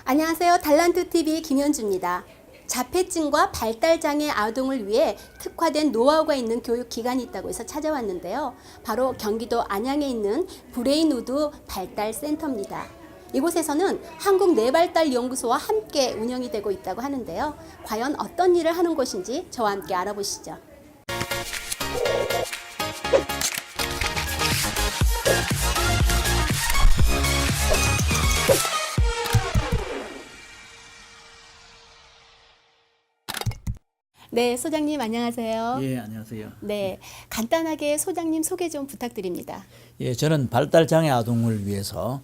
안녕하세요. 달란트TV 김현주입니다. 자폐증과 발달장애 아동을 위해 특화된 노하우가 있는 교육기관이 있다고 해서 찾아왔는데요. 바로 경기도 안양에 있는 브레인우드 발달센터입니다. 이곳에서는 한국 뇌발달연구소와 함께 운영이 되고 있다고 하는데요. 과연 어떤 일을 하는 곳인지 저와 함께 알아보시죠. 네, 소장님 안녕하세요. 예, 안녕하세요. 네, 간단하게 소장님 소개 좀 부탁드립니다. 예, 저는 발달장애 아동을 위해서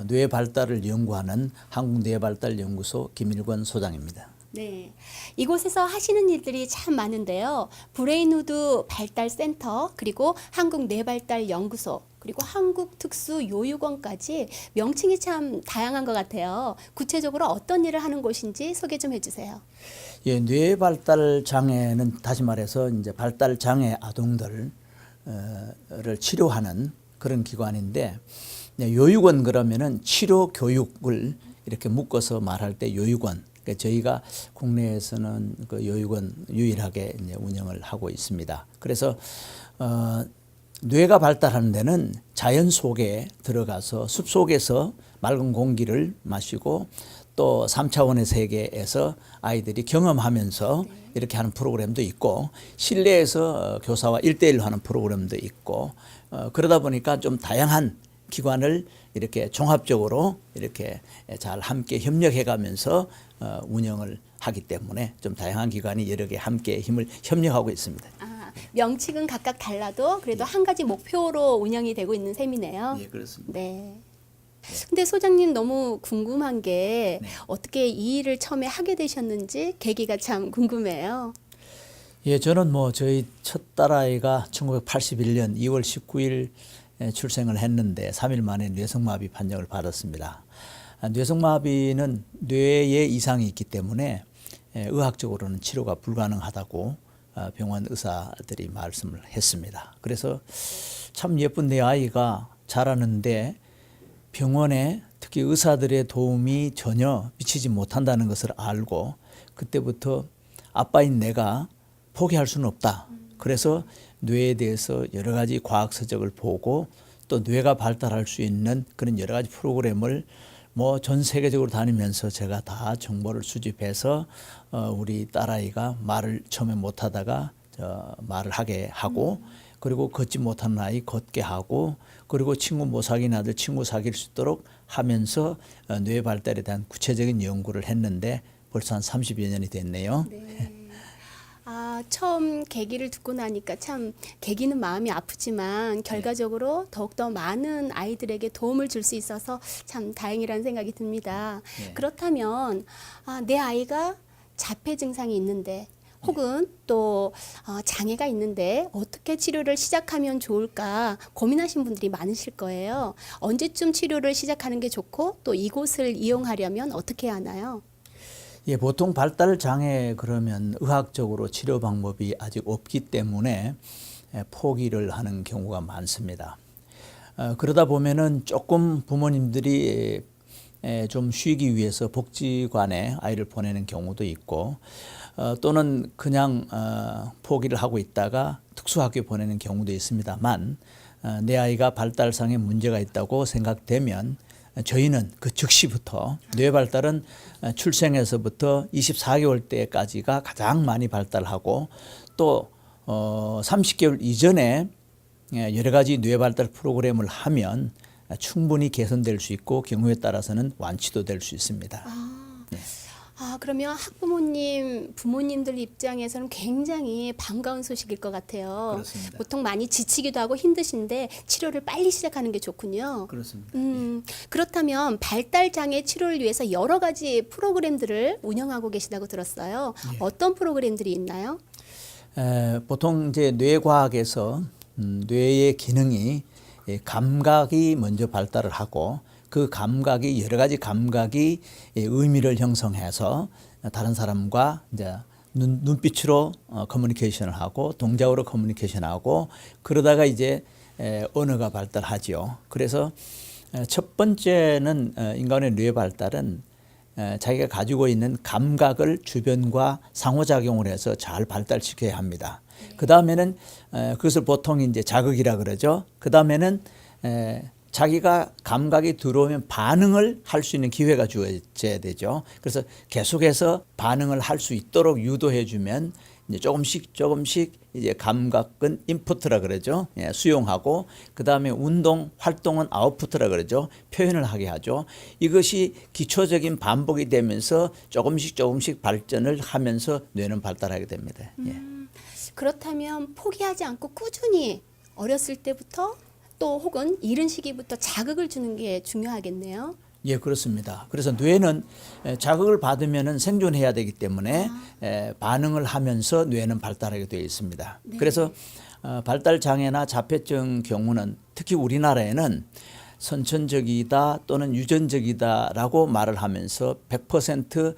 뇌 발달을 연구하는 한국뇌발달연구소 김일권 소장입니다. 네, 이곳에서 하시는 일들이 참 많은데요. 브레인우드 발달센터, 그리고 한국뇌발달연구소, 그리고 한국특수요육원까지 명칭이 참 다양한 것 같아요. 구체적으로 어떤 일을 하는 곳인지 소개 좀 해주세요. 예, 뇌 발달 장애는 다시 말해서 이제 발달 장애 아동들을 치료하는 그런 기관인데, 요육원 그러면은 치료 교육을 이렇게 묶어서 말할 때 요육원. 그러니까 저희가 국내에서는 그 요육원 유일하게 이제 운영을 하고 있습니다. 그래서 뇌가 발달하는 데는 자연 속에 들어가서 숲 속에서 맑은 공기를 마시고 또 3차원의 세계에서 아이들이 경험하면서 이렇게 하는 프로그램도 있고, 실내에서 교사와 1대1로 하는 프로그램도 있고, 그러다 보니까 좀 다양한 기관을 이렇게 종합적으로 이렇게 잘 함께 협력해 가면서 운영을 하기 때문에 좀 다양한 기관이 여러 개 함께 힘을 협력하고 있습니다. 명칭은 각각 달라도 그래도 한 가지 목표로 운영이 되고 있는 셈이네요. 예, 그렇습니다. 네. 근데 소장님 너무 궁금한 게 어떻게 이 일을 처음에 하게 되셨는지 계기가 참 궁금해요. 예, 저는 저희 첫 딸아이가 1981년 2월 19일 출생을 했는데 3일 만에 뇌성마비 판정을 받았습니다. 뇌성마비는 뇌에 이상이 있기 때문에 의학적으로는 치료가 불가능하다고 병원 의사들이 말씀을 했습니다. 그래서 참 예쁜 내 아이가 자라는데 병원에 특히 의사들의 도움이 전혀 미치지 못한다는 것을 알고, 그때부터 아빠인 내가 포기할 수는 없다. 그래서 뇌에 대해서 여러 가지 과학 서적을 보고 또 뇌가 발달할 수 있는 그런 여러 가지 프로그램을 전 세계적으로 다니면서 제가 다 정보를 수집해서 우리 딸아이가 말을 처음에 못하다가 말을 하게 하고, 그리고 걷지 못하는 아이 걷게 하고, 그리고 친구 못 사귄 아들 친구 사귈 수 있도록 하면서 뇌 발달에 대한 구체적인 연구를 했는데 벌써 한 30여 년이 됐네요. 네. 처음 계기를 듣고 나니까 참 계기는 마음이 아프지만 결과적으로 더욱더 많은 아이들에게 도움을 줄 수 있어서 참 다행이라는 생각이 듭니다. 그렇다면 내 아이가 자폐 증상이 있는데 혹은 또 장애가 있는데 어떻게 치료를 시작하면 좋을까 고민하신 분들이 많으실 거예요. 언제쯤 치료를 시작하는 게 좋고 또 이곳을 이용하려면 어떻게 해야 하나요? 예, 보통 발달 장애 그러면 의학적으로 치료 방법이 아직 없기 때문에 포기를 하는 경우가 많습니다. 그러다 보면은 조금 부모님들이 좀 쉬기 위해서 복지관에 아이를 보내는 경우도 있고, 또는 그냥 포기를 하고 있다가 특수학교에 보내는 경우도 있습니다만, 내 아이가 발달상에 문제가 있다고 생각되면 저희는 그 즉시부터, 뇌 발달은 출생에서부터 24개월 때까지가 가장 많이 발달하고, 또 30개월 이전에 여러 가지 뇌 발달 프로그램을 하면 충분히 개선될 수 있고 경우에 따라서는 완치도 될 수 있습니다. 그러면 학부모님, 부모님들 입장에서는 굉장히 반가운 소식일 것 같아요. 그렇습니다. 보통 많이 지치기도 하고 힘드신데 치료를 빨리 시작하는 게 좋군요. 그렇습니다. 그렇다면 발달장애 치료를 위해서 여러 가지 프로그램들을 운영하고 계시다고 들었어요. 어떤 프로그램들이 있나요? 보통 이제 뇌과학에서 뇌의 기능이 감각이 먼저 발달을 하고, 그 감각이 여러 가지 감각이 의미를 형성해서 다른 사람과 이제 눈빛으로 커뮤니케이션을 하고 동작으로 커뮤니케이션하고, 그러다가 이제 언어가 발달하죠. 그래서 첫 번째는 인간의 뇌 발달은 자기가 가지고 있는 감각을 주변과 상호작용을 해서 잘 발달시켜야 합니다. 그 다음에는 그것을 보통 이제 자극이라 그러죠. 그 다음에는 자기가 감각이 들어오면 반응을 할 수 있는 기회가 주어져야 되죠. 그래서 계속해서 반응을 할 수 있도록 유도해 주면 이제 조금씩 이제 감각은 인풋이라 그러죠. 예, 수용하고 그 다음에 운동 활동은 아웃풋이라 그러죠. 표현을 하게 하죠. 이것이 기초적인 반복이 되면서 조금씩 발전을 하면서 뇌는 발달하게 됩니다. 예. 그렇다면 포기하지 않고 꾸준히 어렸을 때부터 또 혹은 이른 시기부터 자극을 주는 게 중요하겠네요. 예, 그렇습니다. 그래서 뇌는 자극을 받으면 생존해야 되기 때문에 반응을 하면서 뇌는 발달하게 되어 있습니다. 네. 그래서 발달 장애나 자폐증 경우는 특히 우리나라에는 선천적이다 또는 유전적이다라고 말을 하면서 100%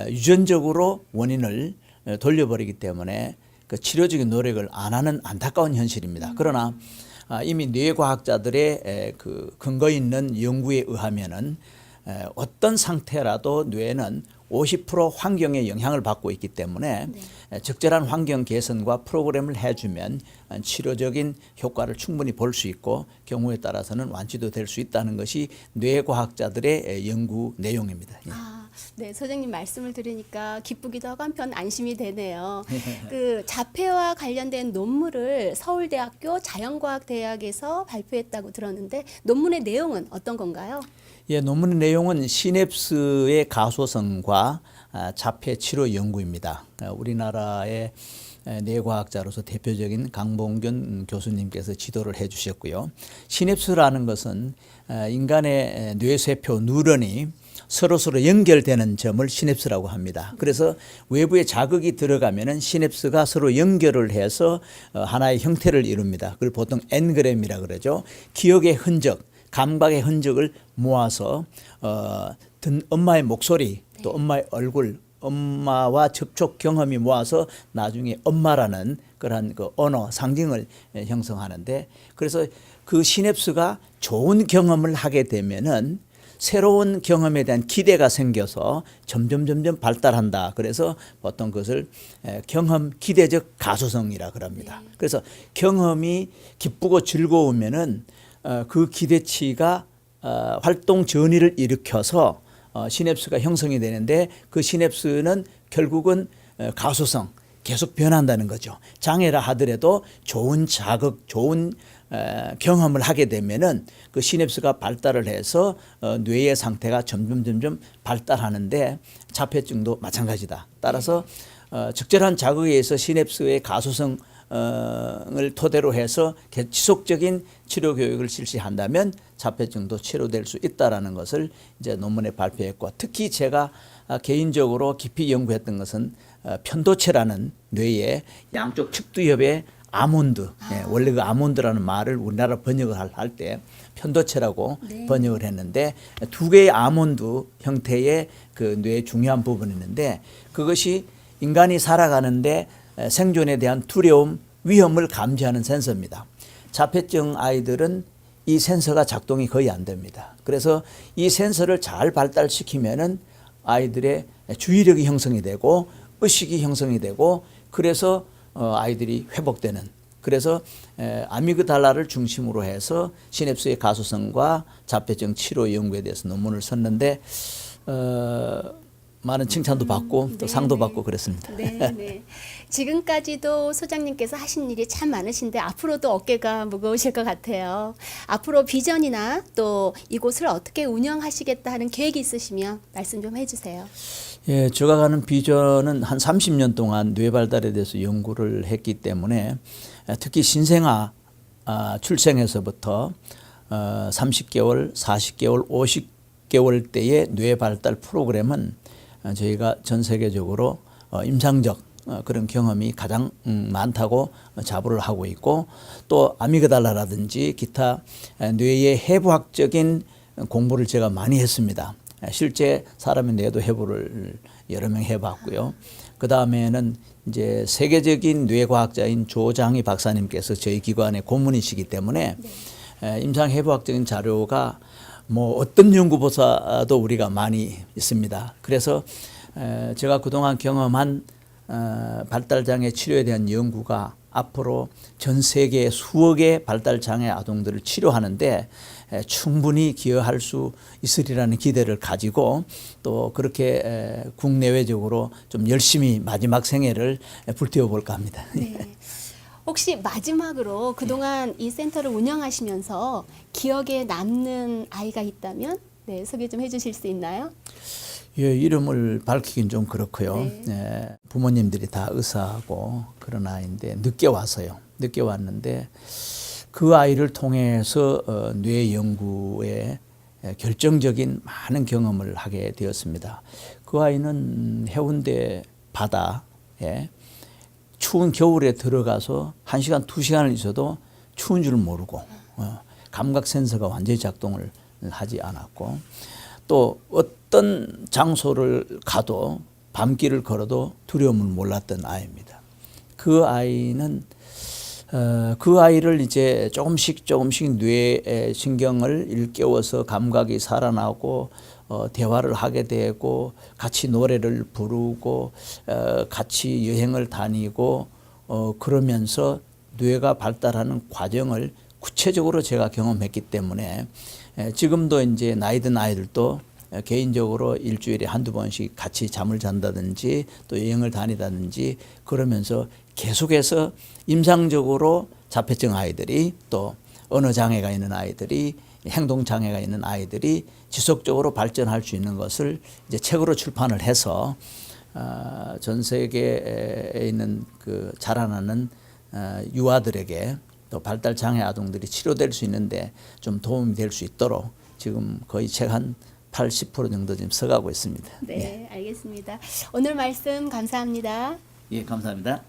유전적으로 원인을 돌려버리기 때문에 그 치료적인 노력을 안 하는 안타까운 현실입니다. 그러나 이미 뇌과학자들의 그 근거 있는 연구에 의하면은 어떤 상태라도 뇌는 50% 환경의 영향을 받고 있기 때문에 적절한 환경 개선과 프로그램을 해주면 치료적인 효과를 충분히 볼 수 있고 경우에 따라서는 완치도 될 수 있다는 것이 뇌과학자들의 연구 내용입니다. 예. 네, 소장님 말씀을 들으니까 기쁘기도 하고 한편 안심이 되네요. 그 자폐와 관련된 논문을 서울대학교 자연과학대학에서 발표했다고 들었는데 논문의 내용은 어떤 건가요? 예, 논문의 내용은 시냅스의 가소성과 자폐 치료 연구입니다. 우리나라의 뇌과학자로서 대표적인 강봉균 교수님께서 지도를 해주셨고요. 시냅스라는 것은 인간의 뇌세포 뉴런이 서로 연결되는 점을 시냅스라고 합니다. 그래서 외부에 자극이 들어가면은 시냅스가 서로 연결을 해서 하나의 형태를 이룹니다. 그걸 보통 엔그램이라 그러죠. 기억의 흔적, 감각의 흔적을 모아서 듣는 엄마의 목소리, 또 엄마의 얼굴, 엄마와 접촉 경험이 모아서 나중에 엄마라는 그러한 그 언어, 상징을 형성하는데, 그래서 그 시냅스가 좋은 경험을 하게 되면은 새로운 경험에 대한 기대가 생겨서 점점 발달한다. 그래서 보통 그것을 경험 기대적 가소성이라 그럽니다. 그래서 경험이 기쁘고 즐거우면은 그 기대치가 활동 전이를 일으켜서 시냅스가 형성이 되는데, 그 시냅스는 결국은 가소성 계속 변한다는 거죠. 장애라 하더라도 좋은 자극, 좋은 경험을 하게 되면은 그 시냅스가 발달을 해서 뇌의 상태가 점점 발달하는데, 자폐증도 마찬가지다. 따라서 적절한 자극에 의해서 시냅스의 가소성을 토대로 해서 지속적인 치료 교육을 실시한다면 자폐증도 치료될 수 있다라는 것을 이제 논문에 발표했고, 특히 제가 개인적으로 깊이 연구했던 것은 편도체라는 뇌의 양쪽 측두엽의 아몬드, 원래 그 아몬드라는 말을 우리나라 번역을 할 때 편도체라고 번역을 했는데, 두 개의 아몬드 형태의 그 뇌의 중요한 부분이 있는데, 그것이 인간이 살아가는데 생존에 대한 두려움, 위험을 감지하는 센서입니다. 자폐증 아이들은 이 센서가 작동이 거의 안 됩니다. 그래서 이 센서를 잘 발달시키면은 아이들의 주의력이 형성이 되고 의식이 형성이 되고, 그래서 아이들이 회복되는, 그래서 아미그달라를 중심으로 해서 시냅스의 가소성과 자폐증 치료 연구에 대해서 논문을 썼는데 많은 칭찬도 받고 또 상도 받고 그랬습니다. 네. 지금까지도 소장님께서 하신 일이 참 많으신데 앞으로도 어깨가 무거우실 것 같아요. 앞으로 비전이나 또 이곳을 어떻게 운영하시겠다 하는 계획이 있으시면 말씀 좀 해주세요. 예, 제가 가는 비전은 한 30년 동안 뇌 발달에 대해서 연구를 했기 때문에 특히 신생아 출생에서부터 30개월, 40개월, 50개월 때의 뇌 발달 프로그램은 저희가 전 세계적으로 임상적 그런 경험이 가장 많다고 자부를 하고 있고, 또 아미그달라라든지 기타 뇌의 해부학적인 공부를 제가 많이 했습니다. 실제 사람의 뇌도 해부를 여러 명 해봤고요. 그 다음에는 이제 세계적인 뇌과학자인 조장희 박사님께서 저희 기관의 고문이시기 때문에 임상 해부학적인 자료가 뭐 어떤 연구보다도 우리가 많이 있습니다. 그래서 제가 그동안 경험한 발달장애 치료에 대한 연구가 앞으로 전 세계 수억의 발달장애 아동들을 치료하는데 충분히 기여할 수 있으리라는 기대를 가지고 또 그렇게 국내외적으로 좀 열심히 마지막 생애를 불태워 볼까 합니다. 네. 혹시 마지막으로 그동안 이 센터를 운영하시면서 기억에 남는 아이가 있다면 네, 소개 좀 해주실 수 있나요? 예, 이름을 밝히긴 좀 그렇고요. 네. 부모님들이 다 의사하고 그런 아이인데 늦게 왔어요. 늦게 왔는데 그 아이를 통해서 뇌 연구에 결정적인 많은 경험을 하게 되었습니다. 그 아이는 해운대 바다에 추운 겨울에 들어가서 1시간, 2시간을 있어도 추운 줄 모르고 감각 센서가 완전히 작동을 하지 않았고 또 어떤 장소를 가도 밤길을 걸어도 두려움을 몰랐던 아이입니다. 그 아이는 그 아이를 이제 조금씩 뇌의 신경을 일깨워서 감각이 살아나고 대화를 하게 되고 같이 노래를 부르고 같이 여행을 다니고 그러면서 뇌가 발달하는 과정을 구체적으로 제가 경험했기 때문에 지금도 이제 나이 든 아이들도 개인적으로 일주일에 한두 번씩 같이 잠을 잔다든지 또 여행을 다니다든지 그러면서 계속해서 임상적으로 자폐증 아이들이 또 언어 장애가 있는 아이들이 행동 장애가 있는 아이들이 지속적으로 발전할 수 있는 것을 이제 책으로 출판을 해서 전 세계에 있는 그 자라나는 유아들에게 또 발달 장애 아동들이 치료될 수 있는데 좀 도움이 될 수 있도록 지금 거의 책 한 80% 정도 지금 써가고 있습니다. 네, 알겠습니다. 오늘 말씀 감사합니다. 예, 감사합니다.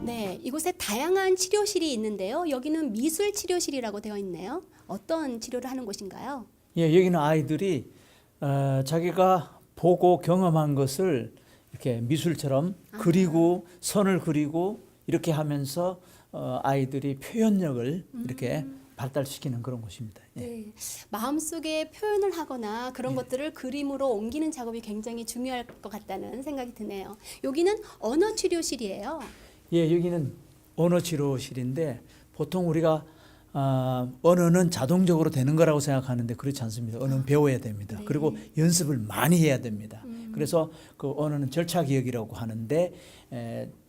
네, 이곳에 다양한 치료실이 있는데요. 여기는 미술 치료실이라고 되어 있네요. 어떤 치료를 하는 곳인가요? 예, 여기는 아이들이 자기가 보고 경험한 것을 이렇게 미술처럼 그리고 선을 그리고 이렇게 하면서 아이들이 표현력을 이렇게 발달시키는 그런 곳입니다. 예. 네, 마음속에 표현을 하거나 그런 것들을 그림으로 옮기는 작업이 굉장히 중요할 것 같다는 생각이 드네요. 여기는 언어 치료실이에요. 예, 여기는 언어 치료실인데 보통 우리가 언어는 자동적으로 되는 거라고 생각하는데 그렇지 않습니다. 언어는 배워야 됩니다. 네. 그리고 연습을 많이 해야 됩니다. 그래서 그 언어는 절차 기억이라고 하는데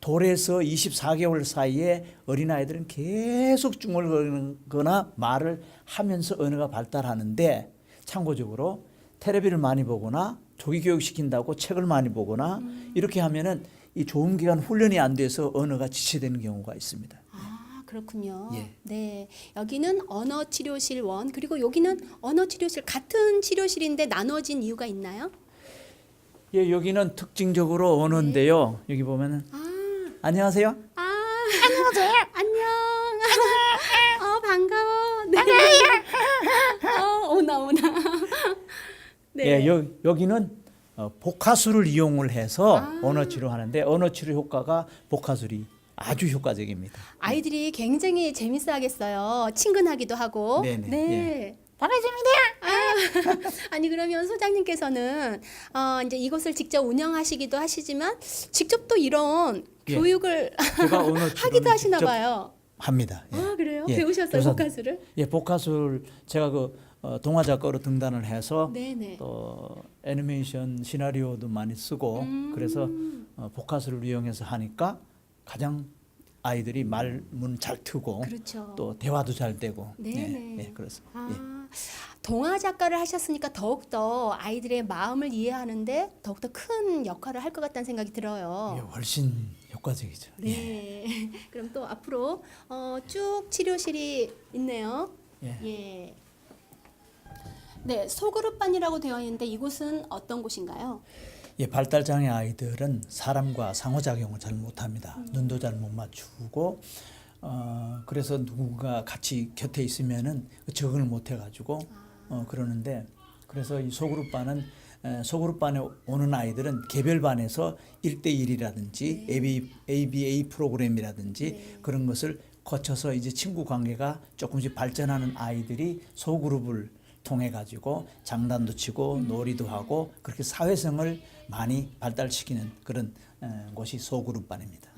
돌에서 24개월 사이에 어린아이들은 계속 중얼거리거나 말을 하면서 언어가 발달하는데 참고적으로 텔레비를 많이 보거나 조기 교육시킨다고 책을 많이 보거나 이렇게 하면은 이 좋은 기간 훈련이 안 돼서 언어가 지체되는 경우가 있습니다. 아, 그렇군요. 예. 네, 여기는 언어 치료실 1, 그리고 여기는 언어 치료실 같은 치료실인데 나눠진 이유가 있나요? 예, 여기는 특징적으로 언어인데요. 여기 보면은 안녕하세요. 안녕하세요. 안녕. 반가워. 네. 오나. 네. 예, 여기는 복화술을 이용을 해서 언어 치료하는데 언어 치료 효과가 복화술이 아주 효과적입니다. 아이들이 굉장히 재밌어하겠어요. 친근하기도 하고. 네네. 네. 반갑습니다. 아니 그러면 소장님께서는 이제 이것을 직접 운영하시기도 하시지만 직접 또 이런 예. 교육을 제가 언어 하기도 치료는 하시나 직접 봐요. 합니다. 예. 아 그래요? 예, 배우셨어요 교사- 복화술을? 예, 복화술 제가 그 동화 작가로 등단을 해서 네네. 또 애니메이션 시나리오도 많이 쓰고 그래서 복화술을 이용해서 하니까 가장 아이들이 말문 잘 트고 그렇죠. 또 대화도 잘 되고 네네. 예, 그렇습니다. 예. 동화 작가를 하셨으니까 더욱더 아이들의 마음을 이해하는데 더욱더 큰 역할을 할 것 같다는 생각이 들어요. 이게 훨씬 효과적이죠. 예. 네. 그럼 또 앞으로 쭉 치료실이 있네요. 예. 예. 네, 소그룹반이라고 되어 있는데 이곳은 어떤 곳인가요? 예, 발달장애 아이들은 사람과 상호작용을 잘 못합니다. 눈도 잘 못 맞추고 그래서 누군가 같이 곁에 있으면은 적응을 못 해가지고 그러는데 그래서 이 소그룹반은 소그룹반에 오는 아이들은 개별반에서 1대1이라든지 ABA 프로그램이라든지 그런 것을 거쳐서 이제 친구 관계가 조금씩 발전하는 아이들이 소그룹을 통해 가지고 장단도 치고 놀이도 하고 그렇게 사회성을 많이 발달시키는 그런 곳이 소그룹반입니다.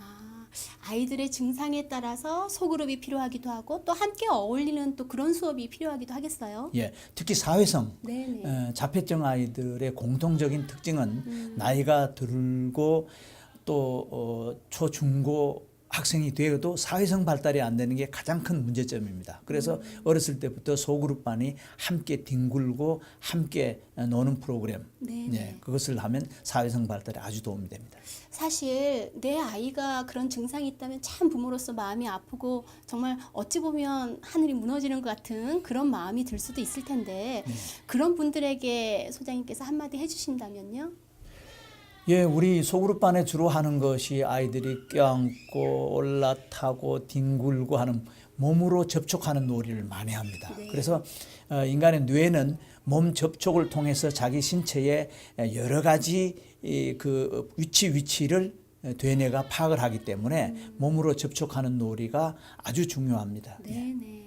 아이들의 증상에 따라서 소그룹이 필요하기도 하고 또 함께 어울리는 또 그런 수업이 필요하기도 하겠어요. 예, 특히 사회성, 네네. 자폐증 아이들의 공통적인 특징은 나이가 들고 또 초중고 학생이 되어도 사회성 발달이 안 되는 게 가장 큰 문제점입니다. 그래서 어렸을 때부터 소그룹반이 함께 뒹굴고 함께 노는 프로그램, 네네. 예, 그것을 하면 사회성 발달에 아주 도움이 됩니다. 사실 내 아이가 그런 증상이 있다면 참 부모로서 마음이 아프고 정말 어찌 보면 하늘이 무너지는 것 같은 그런 마음이 들 수도 있을 텐데 그런 분들에게 소장님께서 한마디 해주신다면요? 예, 우리 소그룹반에 주로 하는 것이 아이들이 껴안고 올라타고 뒹굴고 하는 몸으로 접촉하는 놀이를 많이 합니다. 그래서 인간의 뇌는 몸 접촉을 통해서 자기 신체의 여러 가지 그 위치를 뇌뇌가 파악을 하기 때문에 몸으로 접촉하는 놀이가 아주 중요합니다. 네네.